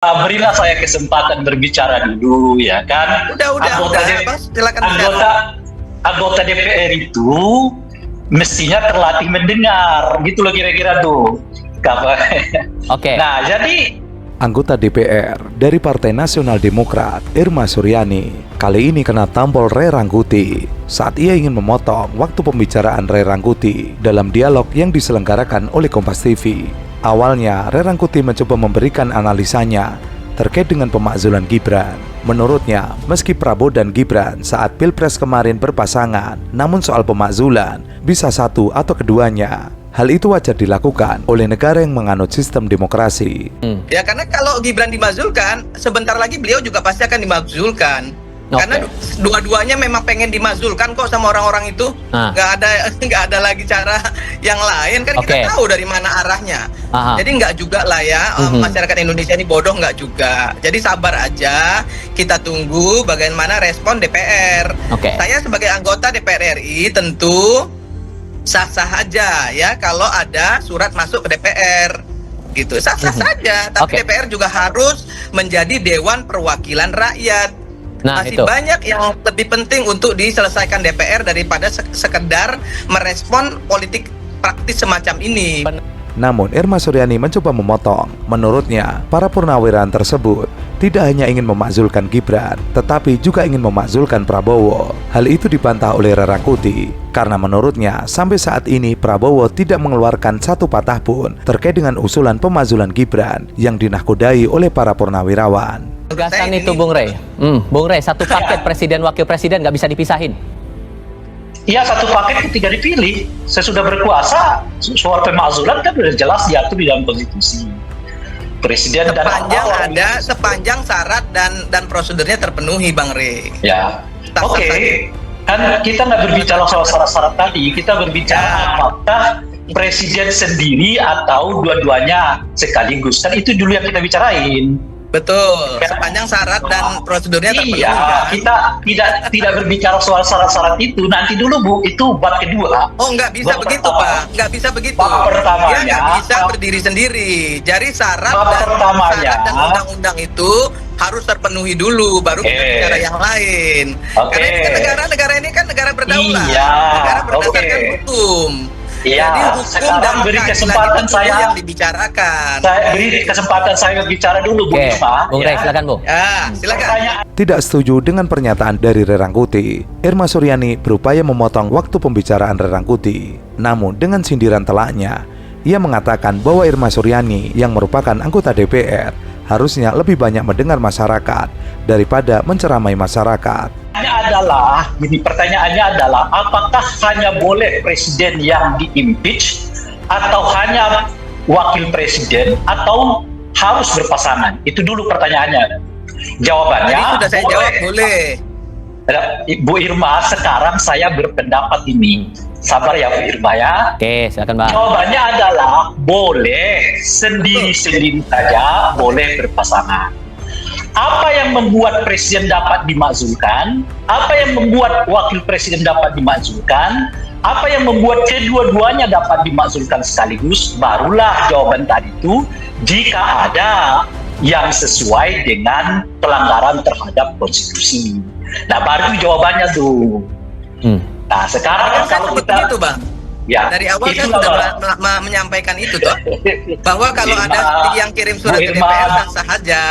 Berilah saya kesempatan berbicara dulu, ya kan? Silakan. Anggota DPR itu mestinya terlatih mendengar, gitu loh kira-kira tuh. Oke. Nah, jadi Anggota DPR dari Partai Nasional Demokrat, Irma Suryani, kali ini kena tampol Ray Rangkuti saat ia ingin memotong waktu pembicaraan Ray Rangkuti dalam dialog yang diselenggarakan oleh Kompas TV. Awalnya, Ray Rangkuti mencoba memberikan analisanya terkait dengan pemakzulan Gibran. Menurutnya, meski Prabowo dan Gibran saat Pilpres kemarin berpasangan, namun soal pemakzulan bisa satu atau keduanya. Hal itu wajar dilakukan oleh negara yang menganut sistem demokrasi. Ya, karena kalau Gibran dimakzulkan, sebentar lagi beliau juga pasti akan dimakzulkan. Karena dua-duanya memang pengen dimakzulkan kok sama orang-orang itu. Nggak ada lagi cara yang lain, kan kita tahu dari mana arahnya. Jadi nggak juga lah ya, masyarakat Indonesia ini bodoh nggak juga. Jadi sabar aja, kita tunggu bagaimana respon DPR. Saya sebagai anggota DPR RI tentu sah-sah aja ya kalau ada surat masuk ke DPR gitu, sah-sah saja. Tapi DPR juga harus menjadi Dewan Perwakilan Rakyat. Masih banyak yang lebih penting untuk diselesaikan DPR daripada sekedar merespon politik praktis semacam ini. Namun Irma Suryani mencoba memotong. Menurutnya, para purnawirawan tersebut tidak hanya ingin memakzulkan Gibran, tetapi juga ingin memakzulkan Prabowo. Hal itu dibantah oleh Ray Rangkuti, karena menurutnya sampai saat ini Prabowo tidak mengeluarkan satu patah pun terkait dengan usulan pemakzulan Gibran yang dinahkodai oleh para purnawirawan. Gagasan itu Bung Ray. Bung Ray, satu paket presiden wakil presiden nggak bisa dipisahin. Iya, satu paket ketika dipilih. Sesudah berkuasa, soal pemakzulan kan sudah jelas diatur di dalam konstitusi. Presiden sepanjang syarat dan prosedurnya terpenuhi, Bang Ray. Ya, kan kita nggak berbicara soal syarat-syarat tadi, kita berbicara apakah presiden sendiri atau dua-duanya sekaligus. Kan itu dulu yang kita bicarain. Betul, sepanjang syarat dan prosedurnya terpenuhi. Iya, kita tidak berbicara soal syarat-syarat itu. Nanti dulu Bu, itu bab kedua. Oh, nggak bisa begitu Pak, nggak bisa begitu. Bab pertamanya, dia nggak bisa berdiri sendiri. Jadi syarat dan undang-undang itu harus terpenuhi dulu, baru kita bicara yang lain. Karena ini kan negara ini kan negara berdaulat, negara berdasarkan hukum. Iya, sekarang beri kesempatan saya yang dibicarakan. Saya beri kesempatan saya berbicara dulu, Bu Irma. Bung Ray, silakan Bu. Ya, silakan. Tidak setuju dengan pernyataan dari Ray Rangkuti, Irma Suryani berupaya memotong waktu pembicaraan Ray Rangkuti. Namun dengan sindiran telaknya, ia mengatakan bahwa Irma Suryani yang merupakan anggota DPR harusnya lebih banyak mendengar masyarakat daripada menceramai masyarakat. Pertanyaannya adalah apakah hanya boleh presiden yang di-impeach atau hanya wakil presiden atau harus berpasangan? Itu dulu pertanyaannya. Jawabannya tadi sudah saya jawab, boleh. Bu Irma, sekarang saya berpendapat ini. Sabar ya Bu Irma ya. Oke, silakan Bang. Jawabannya adalah boleh sendiri-sendiri saja, boleh berpasangan. Apa yang membuat presiden dapat dimakzulkan? Apa yang membuat wakil presiden dapat dimakzulkan? Apa yang membuat kedua-duanya dapat dimakzulkan sekaligus? Barulah jawaban tadi itu jika ada yang sesuai dengan pelanggaran terhadap konstitusi. Nah, baru jawabannya tuh. Nah, sekarang kalau kita itu, Bang. Ya, dari awal kan sudah menyampaikan itu toh, bahwa kalau ada yang kirim surat ke DPR sah saja.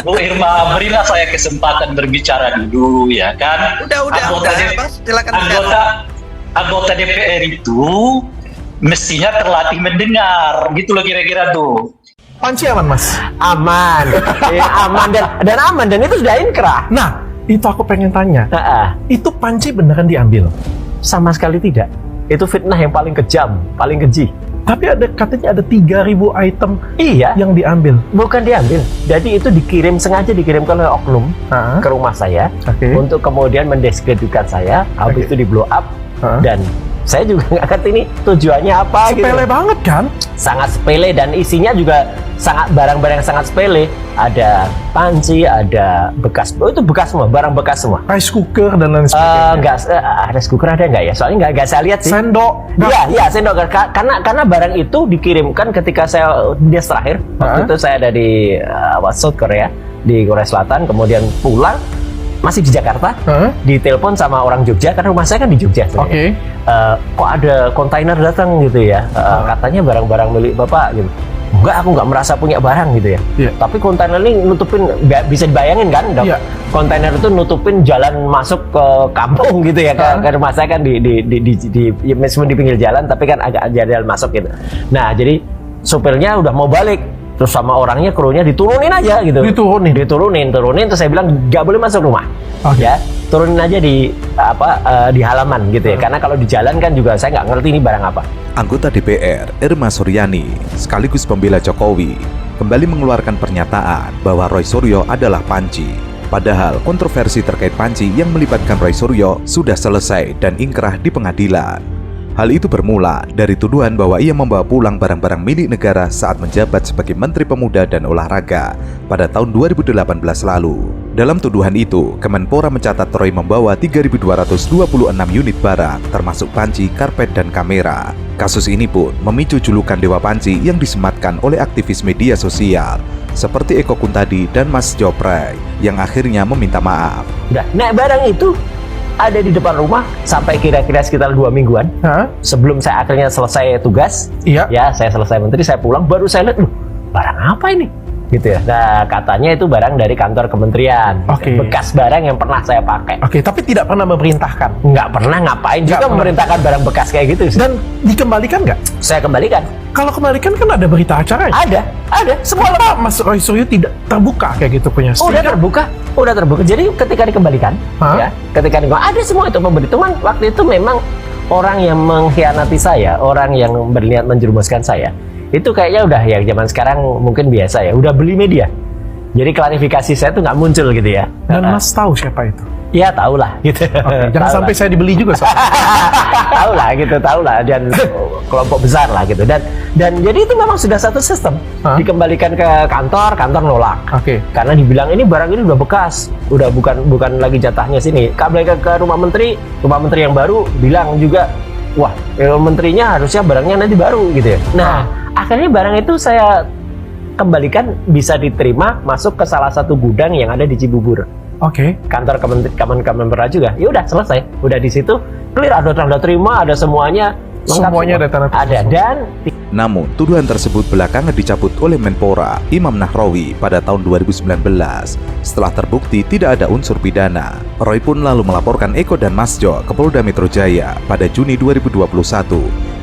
Bu Irma, berilah saya kesempatan berbicara dulu, ya kan? Silakan. Anggota DPR itu mestinya terlatih mendengar, gitu loh kira-kira tuh. Panci aman, Mas? Aman. Aman dan itu sudah inkrah. Nah, itu aku pengen tanya. Itu panci beneran diambil? Sama sekali tidak. Itu fitnah yang paling kejam, paling keji. Tapi katanya ada 3.000 item yang diambil. Bukan diambil. Jadi itu sengaja dikirimkan oleh oknum ke rumah saya untuk kemudian mendiskreditkan saya. Habis itu di blow up dan saya juga nggak ngerti ini tujuannya apa. Sepele banget kan? Sangat sepele dan isinya juga sangat barang-barang yang sangat sepele, ada panci, ada bekas, itu bekas semua, barang bekas semua. Rice cooker dan lain sebagainya. Enggak, rice cooker ada nggak ya? Soalnya nggak saya lihat sih. Sendok. Iya, sendok. Karena barang itu dikirimkan ketika dia terakhir. Waktu itu saya ada di South Korea, di Korea Selatan, kemudian pulang masih di Jakarta, ditelepon sama orang Jogja karena rumah saya kan di Jogja. Oke. Kok ada kontainer datang gitu ya? Katanya barang-barang milik Bapak gitu. Enggak, aku nggak merasa punya barang gitu ya. Yeah. Tapi kontainer ini nutupin, bisa dibayangin kan, Dok? Yeah. Kontainer itu nutupin jalan masuk ke kampung gitu ya, ke rumah saya kan di meskipun di pinggir jalan, tapi kan agak jalan masuk gitu. Nah, jadi supirnya udah mau balik, terus sama orangnya, krunya diturunin aja gitu. Diturunin. Terus saya bilang nggak boleh masuk rumah, ya. Turunin aja di halaman gitu ya. Karena kalau di jalan kan juga saya nggak ngerti ini barang apa. Anggota DPR Irma Suryani sekaligus pembela Jokowi kembali mengeluarkan pernyataan bahwa Roy Suryo adalah panci. Padahal kontroversi terkait panci yang melibatkan Roy Suryo sudah selesai dan ingkrah di pengadilan. Hal itu bermula dari tuduhan bahwa ia membawa pulang barang-barang milik negara saat menjabat sebagai Menteri Pemuda dan Olahraga pada tahun 2018 lalu. Dalam tuduhan itu, Kemenpora mencatat Roy membawa 3.226 unit barang, termasuk panci, karpet, dan kamera. Kasus ini pun memicu julukan Dewa Panci yang disematkan oleh aktivis media sosial seperti Eko Kuntadi dan Mas Joprey yang akhirnya meminta maaf. Nah, barang itu ada di depan rumah sampai kira-kira sekitar 2 mingguan. Sebelum saya akhirnya selesai tugas, ya saya selesai menteri, saya pulang, baru saya lihat, barang apa ini? Gitu ya. Nah, katanya itu barang dari kantor kementerian. Bekas barang yang pernah saya pakai. Tapi tidak pernah memerintahkan. Nggak pernah, ngapain juga memerintahkan barang bekas kayak gitu. Dan dikembalikan nggak? Saya kembalikan. Kalau kembalikan kan ada berita acaranya. Ada. Semua Kenapa Mas Roy Suryo tidak terbuka kayak gitu punya? Udah terbuka. Jadi ketika dikembalikan, ada semua itu pemberi. Cuman waktu itu memang orang yang mengkhianati saya, orang yang berniat menjerumuskan saya, itu kayaknya udah ya zaman sekarang mungkin biasa ya, udah beli media. Jadi klarifikasi saya tuh nggak muncul gitu ya. Dan Mas tahu siapa itu? Ya tahu lah gitu. Jangan sampai saya dibeli juga soalnya. tahu lah dan kelompok besar lah gitu. Dan jadi itu memang sudah satu sistem. Dikembalikan ke kantor nolak. Karena dibilang ini barang ini udah bekas, udah bukan lagi jatahnya sini. Kembali ke rumah menteri yang baru bilang juga, wah, menterinya harusnya barangnya nanti baru gitu ya. Nah, akhirnya barang itu saya kembalikan, bisa diterima masuk ke salah satu gudang yang ada di Cibubur. Kantor Kemenpora juga. Ya udah selesai. Udah di situ clear, ada tanda terima, ada semuanya. Semuanya ada tanda terima. Ada dan namun tuduhan tersebut belakangan dicabut oleh Menpora Imam Nahrawi pada tahun 2019 setelah terbukti tidak ada unsur pidana. Roy pun lalu melaporkan Eko dan Mas Jo ke Polda Metro Jaya pada Juni 2021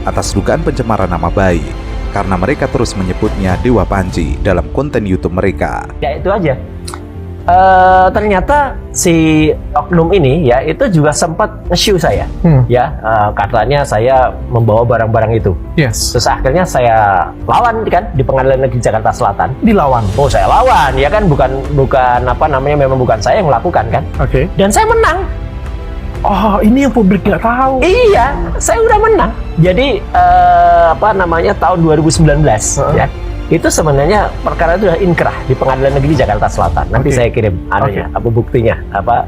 atas dugaan pencemaran nama baik karena mereka terus menyebutnya Dewa Panci dalam konten YouTube mereka. Ya itu aja. Ternyata si oknum ini ya itu juga sempat nge-show saya, katanya saya membawa barang-barang itu. Terus akhirnya saya lawan kan di Pengadilan Negeri Jakarta Selatan. Dilawan? Oh, saya lawan ya kan, bukan memang bukan saya yang melakukan kan. Dan saya menang. Oh, ini yang publik nggak tahu. Iya, saya udah menang. Jadi tahun 2019 ya. Itu sebenarnya perkara itu sudah inkrah di Pengadilan Negeri Jakarta Selatan. Nanti saya kirim buktinya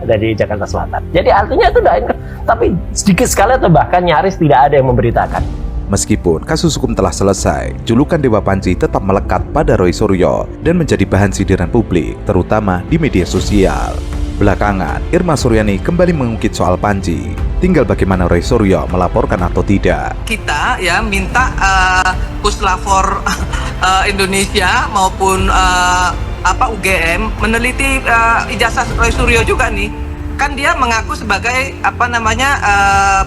dari Jakarta Selatan. Jadi artinya itu sudah inkrah, tapi sedikit sekali atau bahkan nyaris tidak ada yang memberitakan. Meskipun kasus hukum telah selesai, julukan Dewa Panci tetap melekat pada Roy Suryo dan menjadi bahan sindiran publik, terutama di media sosial. Belakangan, Irma Suryani kembali mengungkit soal panci. Tinggal bagaimana Roy Suryo melaporkan atau tidak. Kita ya minta Puslapor Indonesia maupun UGM meneliti ijazah Roy Suryo juga nih. Kan dia mengaku sebagai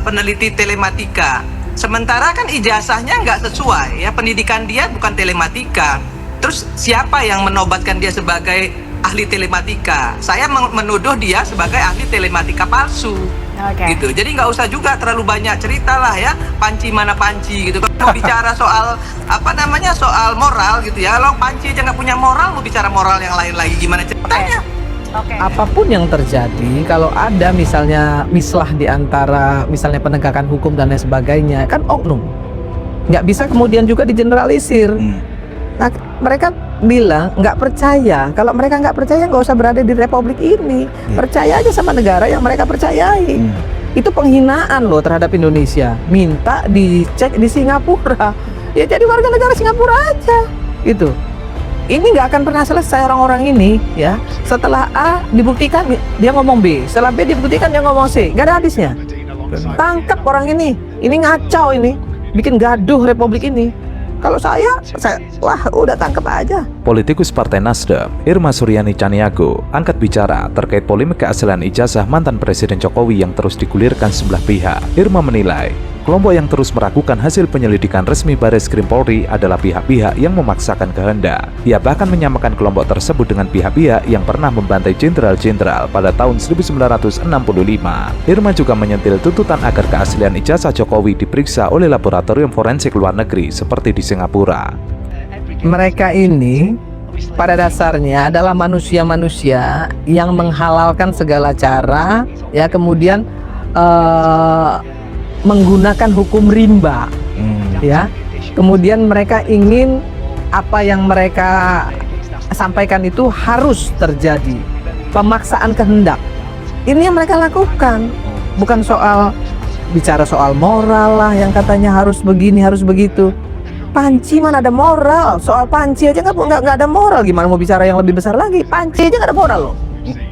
peneliti telematika. Sementara kan ijazahnya nggak sesuai ya, pendidikan dia bukan telematika. Terus siapa yang menobatkan dia sebagai ahli telematika? Saya menuduh dia sebagai ahli telematika palsu. Gitu. Jadi nggak usah juga terlalu banyak cerita lah ya, panci mana panci gitu. Kalau bicara soal soal moral gitu ya, kalau panci aja nggak punya moral, mau bicara moral yang lain lagi gimana ceritanya? Apapun yang terjadi, kalau ada misalnya mislah di antara misalnya penegakan hukum dan lain sebagainya, kan oknum. Nggak bisa kemudian juga digeneralisir. Nah, mereka bilang nggak percaya. Kalau mereka nggak percaya nggak usah berada di republik ini. Percaya aja sama negara yang mereka percayai. Itu penghinaan loh terhadap Indonesia. Minta dicek di Singapura. Ya jadi warga negara Singapura aja. Gitu. Ini nggak akan pernah selesai orang-orang ini ya. Setelah A dibuktikan dia ngomong B, setelah B dibuktikan dia ngomong C. Nggak ada habisnya. Tangkap orang ini ngacau ini, bikin gaduh republik ini. Kalau saya wah udah tangkap aja. Politikus Partai Nasdem, Irma Suryani Caniago, angkat bicara terkait polemik keaslian ijazah mantan Presiden Jokowi yang terus digulirkan sejumlah pihak. Irma menilai, kelompok yang terus meragukan hasil penyelidikan resmi Bareskrim Polri adalah pihak-pihak yang memaksakan kehendak. Ia bahkan menyamakan kelompok tersebut dengan pihak-pihak yang pernah membantai jenderal-jenderal pada tahun 1965. Irma juga menyentil tuntutan agar keaslian ijazah Jokowi diperiksa oleh laboratorium forensik luar negeri seperti di Singapura. Mereka ini pada dasarnya adalah manusia-manusia yang menghalalkan segala cara, ya kemudian menggunakan hukum rimba, ya. Kemudian mereka ingin apa yang mereka sampaikan itu harus terjadi, pemaksaan kehendak. Ini yang mereka lakukan, bukan soal bicara soal moral lah yang katanya harus begini harus begitu. Panci mana ada moral? Soal panci aja nggak ada moral. Gimana mau bicara yang lebih besar lagi? Panci aja nggak ada moral loh.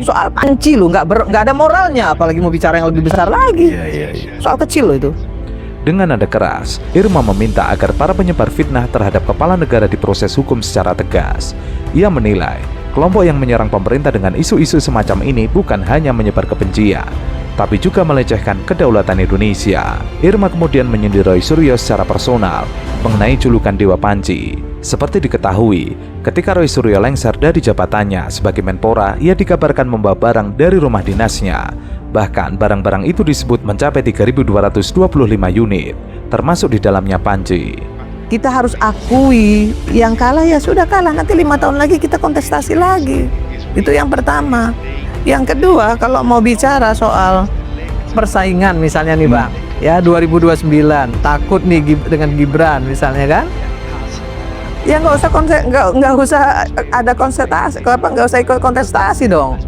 Soal panci lo nggak ada moralnya, apalagi mau bicara yang lebih besar lagi. Soal kecil loh itu. Dengan nada keras, Irma meminta agar para penyebar fitnah terhadap kepala negara diproses hukum secara tegas. Ia menilai, kelompok yang menyerang pemerintah dengan isu-isu semacam ini bukan hanya menyebar kebencian, tapi juga melecehkan kedaulatan Indonesia. Irma kemudian menyindir Roy Suryo secara personal mengenai julukan Dewa Panci. Seperti diketahui, ketika Roy Suryo lengser dari jabatannya sebagai Menpora, ia dikabarkan membawa barang dari rumah dinasnya. Bahkan barang-barang itu disebut mencapai 3.225 unit, termasuk di dalamnya panci. Kita harus akui, yang kalah ya sudah kalah, nanti 5 tahun lagi kita kontestasi lagi. Itu yang pertama. Yang kedua, kalau mau bicara soal persaingan misalnya nih Bang, ya 2029 takut nih dengan Gibran misalnya kan, ya nggak usah ada kontestasi, nggak usah ikut kontestasi dong.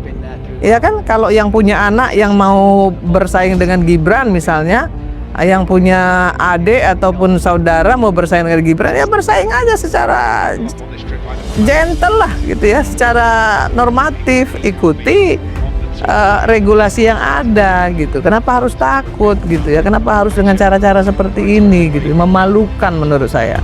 Ya kan, kalau yang punya anak yang mau bersaing dengan Gibran misalnya, yang punya adik ataupun saudara mau bersaing dengan Gibran, ya bersaing aja secara gentle lah gitu ya, secara normatif, ikuti regulasi yang ada gitu. Kenapa harus takut gitu ya? Kenapa harus dengan cara-cara seperti ini gitu? Memalukan menurut saya.